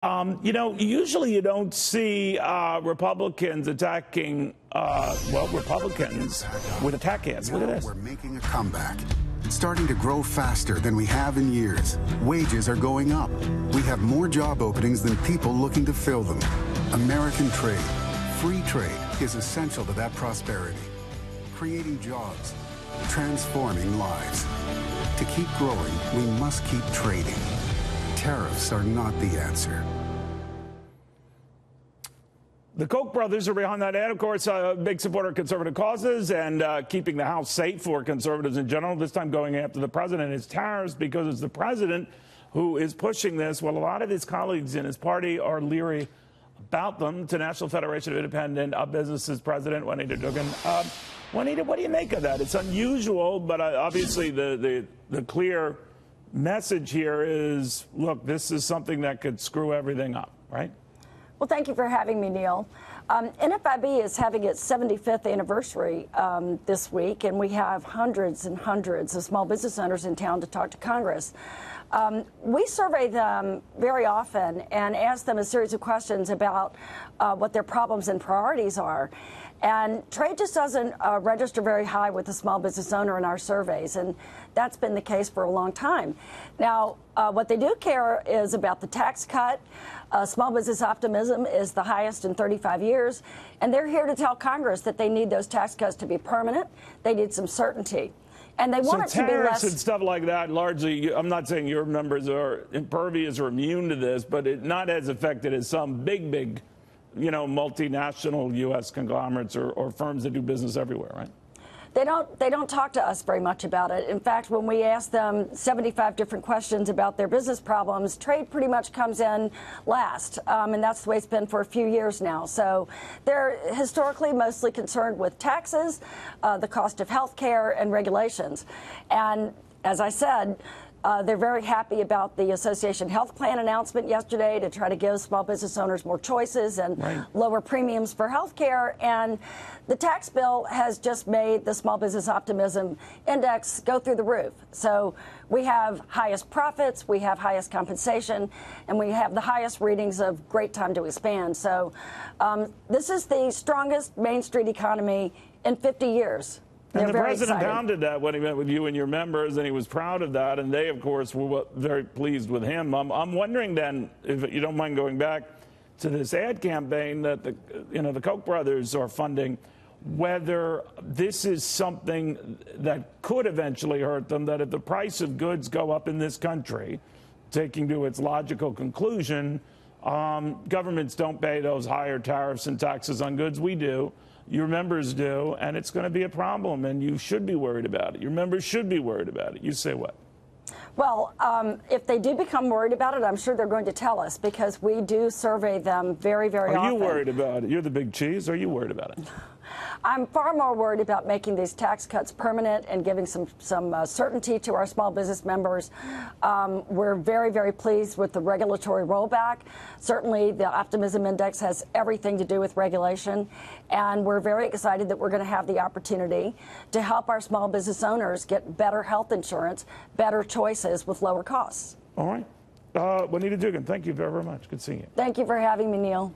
Usually you don't see Republicans attacking, Republicans with attack ads. Look at this. We're making a comeback, starting to grow faster than we have in years. Wages are going up. We have more job openings than people looking to fill them. American trade, free trade, is essential to that prosperity. Creating jobs, transforming lives. To keep growing, we must keep trading. Tariffs are not the answer. The Koch brothers are behind that ad, of course, a big supporter of conservative causes and keeping the House safe for conservatives in general, this time going after the president. It's tariffs because it's the president who is pushing this. Well, a lot of his colleagues in his party are leery about them. To National Federation of Independent Businesses President Juanita Duggan. Juanita, what do you make of that? It's unusual, but obviously the clear message here is, look, this is something that could screw everything up, right? Well, thank you for having me, Neil. NFIB is having its 75th anniversary this week, and we have hundreds and hundreds of small business owners in town to talk to Congress. We survey them very often and ask them a series of questions about what their problems and priorities are. And trade just doesn't register very high with the small business owner in our surveys, and that's been the case for a long time. Now, what they do care is about the tax cut. Small business optimism is the highest in 35 years, and they're here to tell Congress that they need those tax cuts to be permanent. They need some certainty. And they want it to be less. And stuff like that, largely, I'm not saying your members are impervious or immune to this, but not as affected as some big, multinational U.S. conglomerates or firms that do business everywhere, right? They don't talk to us very much about it. In fact, when we ask them 75 different questions about their business problems, trade pretty much comes in last, and that's the way it's been for a few years now. So they're historically mostly concerned with taxes, the cost of health care, and regulations. And as I said, they're very happy about the Association Health Plan announcement yesterday to try to give small business owners more choices and lower premiums for health care. And the tax bill has just made the Small Business Optimism Index go through the roof. So we have highest profits, we have highest compensation, and we have the highest readings of great time to expand. So this is the strongest Main Street economy in 50 years. And the president excited. pounded that when he met with you and your members, and he was proud of that. And they, of course, were very pleased with him. I'm wondering then, if you don't mind going back to this ad campaign that the Koch brothers are funding, whether this is something that could eventually hurt them, that if the price of goods go up in this country, taking to its logical conclusion, governments don't pay those higher tariffs and taxes on goods. We do. Your members do, and it's going to be a problem, and you should be worried about it. Your members should be worried about it. You say what? Well, if they do become worried about it, I'm sure they're going to tell us, because we do survey them very, very often. Are you worried about it? You're the big cheese. Are you worried about it? I'm far more worried about making these tax cuts permanent and giving some certainty to our small business members. We're very, very pleased with the regulatory rollback. Certainly, the Optimism Index has everything to do with regulation, and we're very excited that we're going to have the opportunity to help our small business owners get better health insurance, better choices with lower costs. All right. Juanita Duggan, thank you very, very much. Good seeing you. Thank you for having me, Neil.